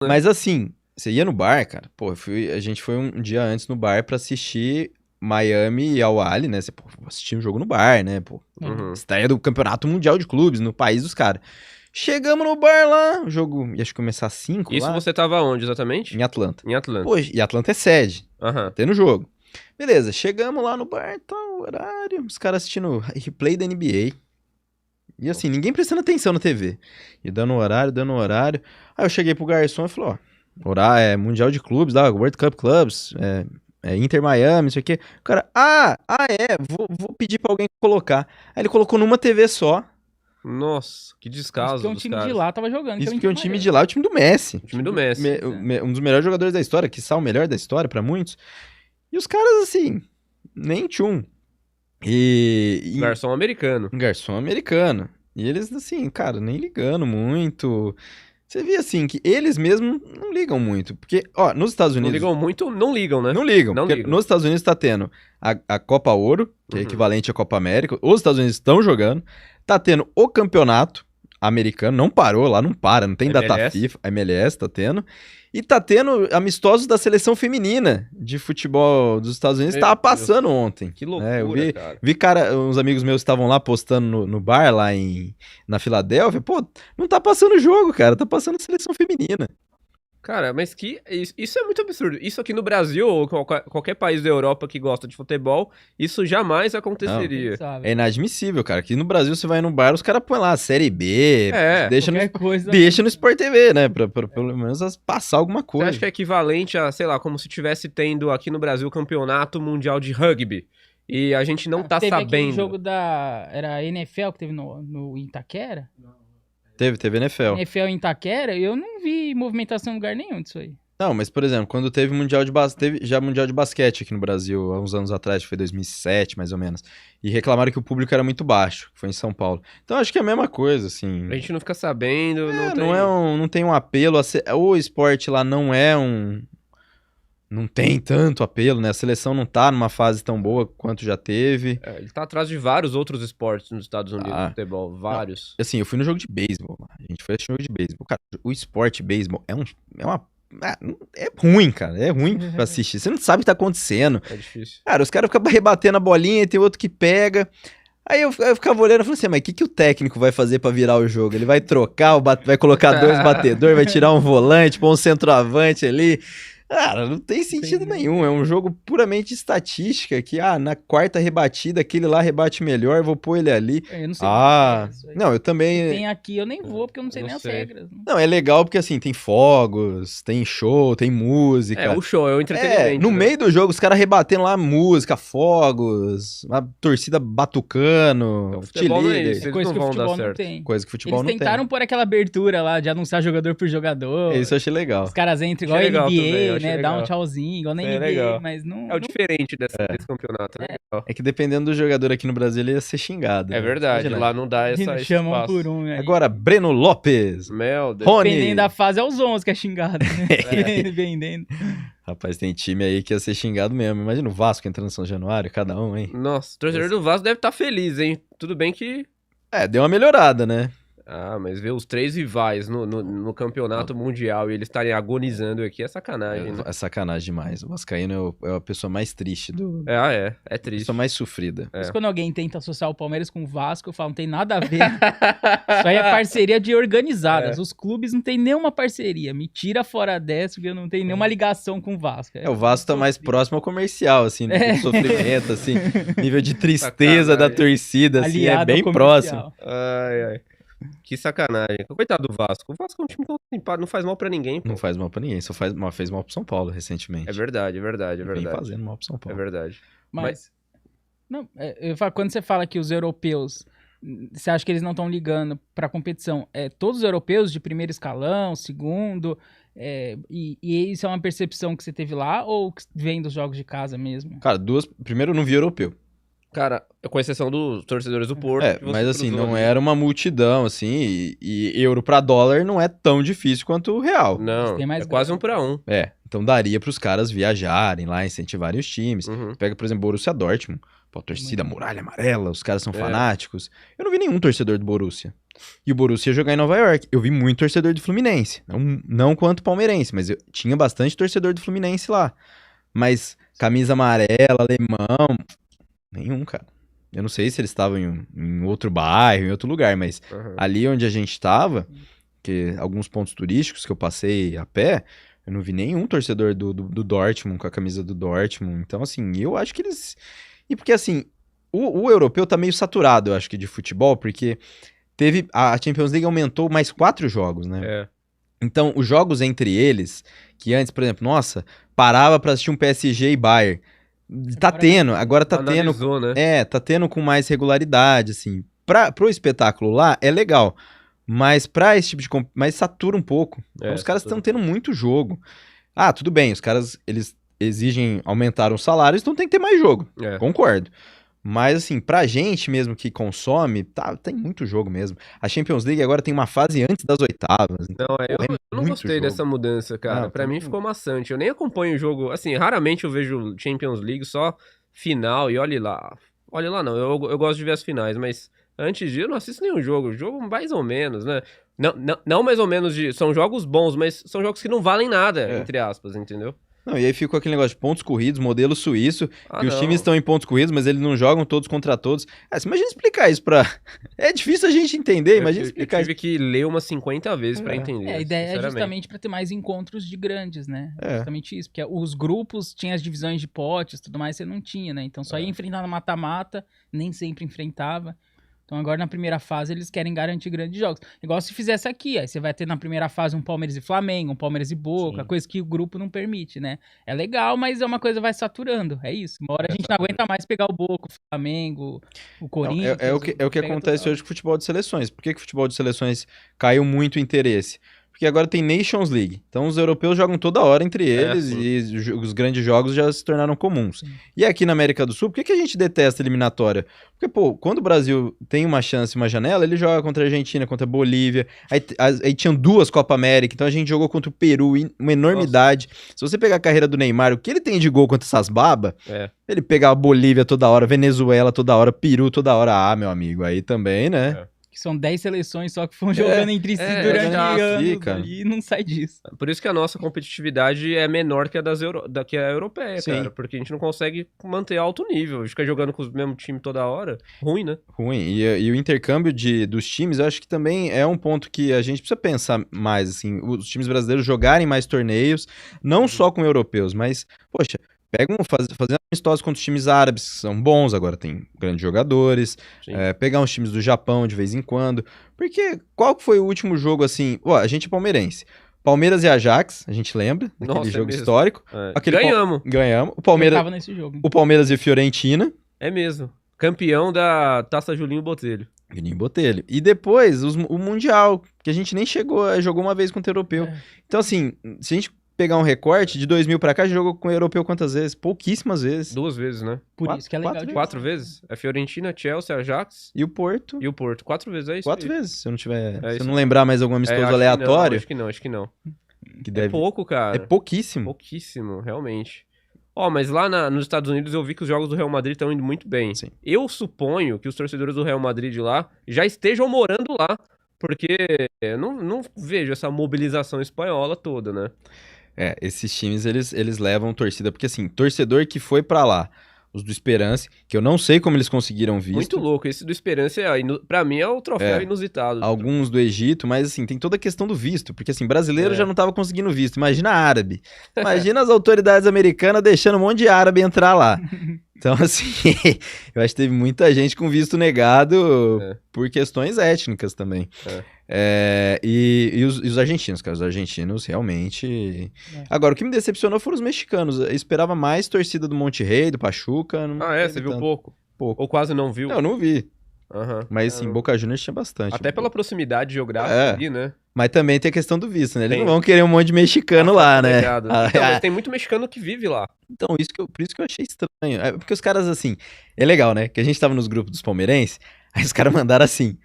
Mas assim, você ia no bar, cara, pô, a gente foi um dia antes no bar pra assistir Miami e Al Ahly, né? Você, pô, vou assistir um jogo no bar, né, pô. Uhum. Estreia do Campeonato Mundial de Clubes no país dos caras. Chegamos no bar lá, o jogo ia começar às 5 Isso lá, você tava onde exatamente? em Atlanta. Em Atlanta. Pô, e Atlanta é sede, Aham. tendo jogo. Beleza, chegamos lá no bar, tal, horário, os caras assistindo replay da NBA. E assim, ninguém prestando atenção na TV. E dando horário, dando horário. Aí eu cheguei pro garçom e falei, ó, horário é Mundial de Clubes, lá, World Cup Clubs, é Inter Miami, não sei o quê. O cara, vou pedir pra alguém colocar. Aí ele colocou numa TV só. Nossa, que Isso descaso porque um dos time caras. de lá tava jogando. Isso que porque é um time de lá é o time do Messi. O time do Messi. Um dos melhores jogadores da história, quiçá o melhor da história pra muitos. E os caras, assim, nem tchum. Garçom americano. Um garçom americano. E eles, assim, cara, nem ligando muito. Você via, assim, que eles mesmos não ligam muito. Porque, ó, nos Estados Não Unidos... ligam muito, não ligam, né? Não ligam. Não Porque ligam. nos Estados Unidos tá tendo a Copa Ouro, que é Uhum. equivalente à Copa América. Os Estados Unidos estão jogando. Tá tendo o campeonato americano. Não parou lá, não para. Não tem data MLS. FIFA. A MLS tá tendo. E tá tendo amistosos da seleção feminina de futebol dos Estados Unidos. Meu Tava Deus. passando ontem. Que loucura, Eu vi, cara. vi uns amigos meus estavam lá postando no bar lá na Filadélfia. Pô, não tá passando jogo, cara. Tá passando seleção feminina. Cara, mas isso é muito absurdo. Isso aqui no Brasil, ou qualquer país da Europa que gosta de futebol, isso jamais aconteceria. É inadmissível, cara. Aqui no Brasil você vai no bar, os caras põem lá Série B, deixa no Sport TV, né? Pra pelo menos passar alguma Você coisa. acha que é equivalente a, sei lá, como se tivesse tendo aqui no Brasil o campeonato mundial de rugby? E a gente não tá teve sabendo. Aquele jogo era a NFL que teve no Itaquera? Teve NFL. NFL em Itaquera, eu não vi movimentação em lugar nenhum disso aí. Não, mas por exemplo, quando teve Mundial de teve já Mundial de Basquete aqui no Brasil, há uns anos atrás, acho que foi 2007, mais ou menos. E reclamaram que o público era muito baixo, que foi em São Paulo. Então acho que é a mesma coisa, assim. A gente não fica sabendo, não tem... Não tem um apelo, o esporte lá não é um... Não tem tanto apelo, né? A seleção não tá numa fase tão boa quanto já teve. Ele tá atrás de vários outros esportes nos Estados Unidos, de futebol, vários. Não, assim, eu fui no jogo de beisebol lá. A gente foi assistir um jogo de beisebol. Cara, o esporte beisebol é ruim, cara. É ruim pra assistir. Você não sabe o que tá acontecendo. É difícil. Cara, os caras ficam rebatendo a bolinha e tem outro que pega. Aí eu ficava olhando e falei assim, mas o que o técnico vai fazer pra virar o jogo? Ele vai trocar, vai colocar 2 batedores, vai tirar um volante, pôr um centroavante ali. Cara, não tem sentido nenhum. É um jogo puramente estatística que, na quarta rebatida, aquele lá rebate melhor, vou pôr ele ali. Eu não sei não, eu também... Tem aqui, eu nem vou, porque eu não sei nem as regras. Não, é legal porque, assim, tem fogos, tem show, tem música. O show, é o entretenimento. No meio do jogo, os caras rebatendo lá música, fogos, a torcida batucando, futebol não é isso, eles coisa não que o vão futebol dar não certo. tem. Coisa que o futebol não tem. Eles tentaram pôr aquela abertura lá de anunciar jogador por jogador. Isso eu achei legal. Os caras entram igual a NBA, também, né? Dá um tchauzinho, igual na NBA, legal. mas não... É o diferente desse campeonato, né? É que dependendo do jogador aqui no Brasil, ele ia ser xingado. É verdade, Imagina. lá não dá esse chamam espaço. por um. Aí. Agora, Breno Lopes. Meu Deus. Rony. Dependendo da fase, é os 11 que é xingado. Né? Vendendo. Rapaz, tem time aí que ia ser xingado mesmo. Imagina o Vasco entrando em São Januário, cada um, hein? Nossa, o torcedor do Vasco deve estar feliz, hein? Tudo bem que... Deu uma melhorada, né? Mas ver os 3 rivais no campeonato mundial e eles estarem agonizando aqui é sacanagem, né? É sacanagem demais. O vascaíno é a pessoa mais triste do... É triste. A pessoa mais sofrida. Mas quando alguém tenta associar o Palmeiras com o Vasco, eu falo, não tem nada a ver. Isso aí é parceria de organizadas. Os clubes não tem nenhuma parceria. Me tira fora dessa, porque eu não tenho nenhuma ligação com o Vasco. O Vasco tá mais próximo ao comercial, assim, nível de sofrimento, assim, nível de tristeza da torcida, assim, é bem próximo. Ai. Que sacanagem. Coitado do Vasco. O Vasco é um time tão simpático, não faz mal pra ninguém. Pô. Não faz mal pra ninguém, só fez mal pro São Paulo recentemente. É verdade. Vem fazendo mal pro São Paulo. É verdade. Mas não, quando você fala que os europeus, você acha que eles não estão ligando pra competição? Todos os europeus de primeiro escalão, segundo, e isso é uma percepção que você teve lá ou que vem dos jogos de casa mesmo? Cara, primeiro eu não vi europeu. Cara, com exceção dos torcedores do Porto. Mas assim, não era uma multidão, assim, e euro pra dólar não é tão difícil quanto o real. Não, quase 1 para 1. Então daria pros caras viajarem lá, incentivarem os times. Pega, por exemplo, Borussia Dortmund. Pô, torcida muralha amarela, os caras são É. fanáticos. Eu não vi nenhum torcedor do Borussia. E o Borussia ia jogar em Nova York. Eu vi muito torcedor do Fluminense. Não quanto palmeirense, mas eu tinha bastante torcedor do Fluminense lá. Mas camisa amarela, alemão, nenhum, cara. Eu não sei se eles estavam em outro bairro, em outro lugar, mas Aham. ali onde a gente tava, que alguns pontos turísticos que eu passei a pé, eu não vi nenhum torcedor do Dortmund com a camisa do Dortmund. Então, assim, eu acho que eles... E porque, assim, o europeu tá meio saturado, eu acho que, de futebol, porque teve... A Champions League aumentou mais 4 jogos, né? É. Então, os jogos entre eles, que antes, por exemplo, nossa, parava pra assistir um PSG e Bayern. Agora tá tendo... Analisou, né? Tá tendo com mais regularidade, assim. Pro espetáculo lá, é legal. Mas pra esse tipo de... Mas satura um pouco. Então, os caras satura. estão tendo muito jogo. Ah, tudo bem, os caras, eles exigem aumentar os salários, então tem que ter mais jogo. É. Concordo. Mas, assim, pra gente mesmo que consome, tem muito jogo mesmo. A Champions League agora tem uma fase antes das oitavas. Então, Não, eu é não muito gostei jogo. dessa mudança, cara. Não, Pra mim muito. ficou maçante. Eu nem acompanho o jogo. Assim, raramente eu vejo Champions League, só final e olhe lá. Olhe lá, não. Eu gosto de ver as finais, mas antes disso eu não assisto nenhum jogo. Jogo mais ou menos, né? Não mais ou menos de. São jogos bons, mas são jogos que não valem nada, É. entre aspas, entendeu? Não, e aí ficou aquele negócio de pontos corridos, modelo suíço, Ah, que os não. times estão em pontos corridos, mas eles não jogam todos contra todos. Você imagina explicar isso pra... É difícil a gente entender, imagina Eu explicar tive que ler umas 50 vezes pra É. entender. A ideia é sinceramente. justamente para ter mais encontros de grandes, né? É. Justamente isso, porque os grupos tinham as divisões de potes, tudo mais, você não tinha, né? Então só ia enfrentar no mata-mata, nem sempre enfrentava. Então agora na primeira fase eles querem garantir grandes jogos. Igual se fizesse aqui, aí você vai ter na primeira fase um Palmeiras e Flamengo, um Palmeiras e Boca, Sim. coisa que o grupo não permite, né? É legal, mas é uma coisa que vai saturando, é isso. Uma hora a gente não aguenta mais pegar o Boca, o Flamengo, o Não, Corinthians. é o que pega acontece toda hoje com o futebol de seleções. Por que que o futebol de seleções caiu muito o interesse? Porque agora tem Nations League. Então os europeus jogam toda hora entre eles sim. e os grandes jogos já se tornaram comuns. E aqui na América do Sul, por que que a gente detesta a eliminatória? Porque, pô, quando o Brasil tem uma chance, uma janela, ele joga contra a Argentina, contra a Bolívia. Aí tinham 2 Copa América, então a gente jogou contra o Peru, uma enormidade. Se você pegar a carreira do Neymar, o que ele tem de gol contra essas babas, É. ele pegar a Bolívia toda hora, Venezuela toda hora, Peru toda hora. Ah, meu amigo, aí também, né? que são 10 seleções só que foram jogando entre si durante chato, anos cara. ali e não sai disso. Por isso que a nossa competitividade é menor que a que a europeia, Sim. cara. Porque a gente não consegue manter alto nível. Fica jogando com o mesmo time toda hora. Ruim, né? Ruim. E o intercâmbio dos times, eu acho que também é um ponto que a gente precisa pensar mais, assim, os times brasileiros jogarem mais torneios, não só com europeus, mas, poxa, fazendo amistosos contra os times árabes, que são bons, agora tem grandes jogadores, Sim. pegar uns times do Japão de vez em quando, porque qual que foi o último jogo, assim, a gente é palmeirense, Palmeiras e Ajax, a gente lembra, daquele Nossa, é jogo mesmo. histórico, É. Aquele Ganhamos. ganhamos, Eu tava nesse jogo. o Palmeiras e Fiorentina, É mesmo. Campeão da Taça Julinho Botelho. Juninho Botelho. E depois, o Mundial, que a gente nem jogou uma vez contra o europeu. É. Então, assim, se a gente pegar um recorte, de 2000 pra cá, a gente jogou com o europeu quantas vezes? Pouquíssimas vezes. 2 vezes, né? Por isso que é legal quatro de 4 falar. vezes? É Fiorentina, Chelsea, Ajax E o Porto, e o Porto. 4 vezes, é isso? 4 aí. vezes. Se eu não tiver. É Se eu isso não lembrar mais algum É, amistoso acho aleatório, Que não, acho que não. que É deve. pouco, cara. É pouquíssimo. Pouquíssimo, realmente. Ó, mas lá nos Estados Unidos eu vi que os jogos do Real Madrid estão indo muito bem. Sim. Eu suponho que os torcedores do Real Madrid lá já estejam morando lá, porque eu não vejo essa mobilização espanhola toda, né? Esses times, eles levam torcida, porque assim, torcedor que foi pra lá, os do Esperance, que eu não sei como eles conseguiram visto. Muito louco. Esse do Esperança, pra mim, é o troféu inusitado. Alguns do Egito, mas assim, tem toda a questão do visto, porque assim, brasileiro É. já não tava conseguindo visto, imagina árabe. Imagina as autoridades americanas deixando um monte de árabe entrar lá. Então assim, eu acho que teve muita gente com visto negado por questões étnicas também. E os argentinos, cara, os argentinos realmente... Agora, o que me decepcionou foram os mexicanos, eu esperava mais torcida do Monte Rey, do Pachuca. Não teve Você viu tanto. pouco? Pouco. Ou quase não viu? Não, eu não vi, Aham. mas assim, Boca Juniors tinha bastante. Até pela proximidade geográfica É. ali, né? Mas também tem a questão do visto, né? Eles Tem. não vão querer um monte de mexicano lá, né? Obrigado. Então, mas tem muito mexicano que vive lá. Então, por isso que eu achei estranho. É porque os caras, assim, é legal, né? Que a gente tava nos grupos dos palmeirenses, aí os caras mandaram assim,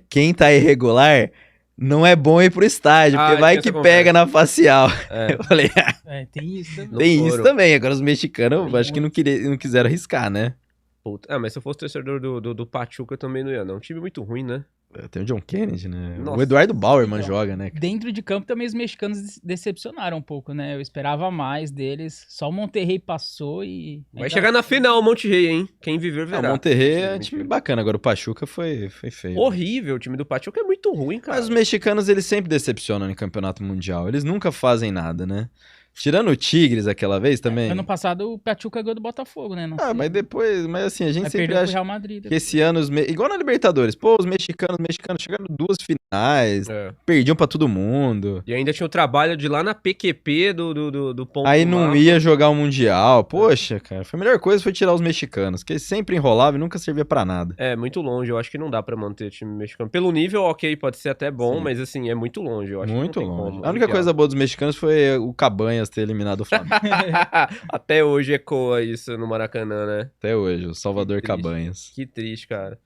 quem tá irregular não é bom ir pro estádio, porque vai tinha que essa pega na facial. É. Eu falei, Tem isso também. Não tem isso foram. também. Agora os mexicanos, Tem acho que não quiseram arriscar, né? Puta. Mas se eu fosse torcedor do Pachuca, eu também não ia, não. Um time muito ruim, né? Tem o John Kennedy, né? Nossa. O Eduardo Bauerman Então, joga, né? Dentro de campo também os mexicanos decepcionaram um pouco, né? Eu esperava mais deles. Só o Monterrey passou e... Vai ainda- chegar na final o Monterrey, hein? Quem viver O verá. Monterrey é Mentira, time mentira. bacana, agora o Pachuca foi feio. Horrível, o time do Pachuca é muito ruim, cara. Mas os mexicanos, eles sempre decepcionam em campeonato mundial. Eles nunca fazem nada, né? Tirando o Tigres aquela vez também. Ano passado o Pachuca ganhou do Botafogo, né? Não Ah, sei. mas depois... Mas assim, a gente Aí sempre perdeu pro acha Real Madrid. que esse ano... Igual na Libertadores. Pô, os mexicanos chegaram em 2 finais. É. Perdiam pra todo mundo. E ainda tinha o trabalho de ir lá na PQP do ponto Aí do não mapa. ia jogar o Mundial. Poxa, cara. A melhor coisa foi tirar os mexicanos. Que eles sempre enrolavam e nunca servia pra nada. É, muito longe. Eu acho que não dá pra manter o time mexicano. Pelo nível, ok, pode ser até bom, Sim. mas assim, é muito longe. Eu acho Muito que não tem longe. como. A única coisa boa dos mexicanos foi o Cabanhas ter eliminado o Flamengo. Até hoje ecoa isso no Maracanã, né? Até hoje, o Salvador Que triste. Cabanhas. Que triste, cara.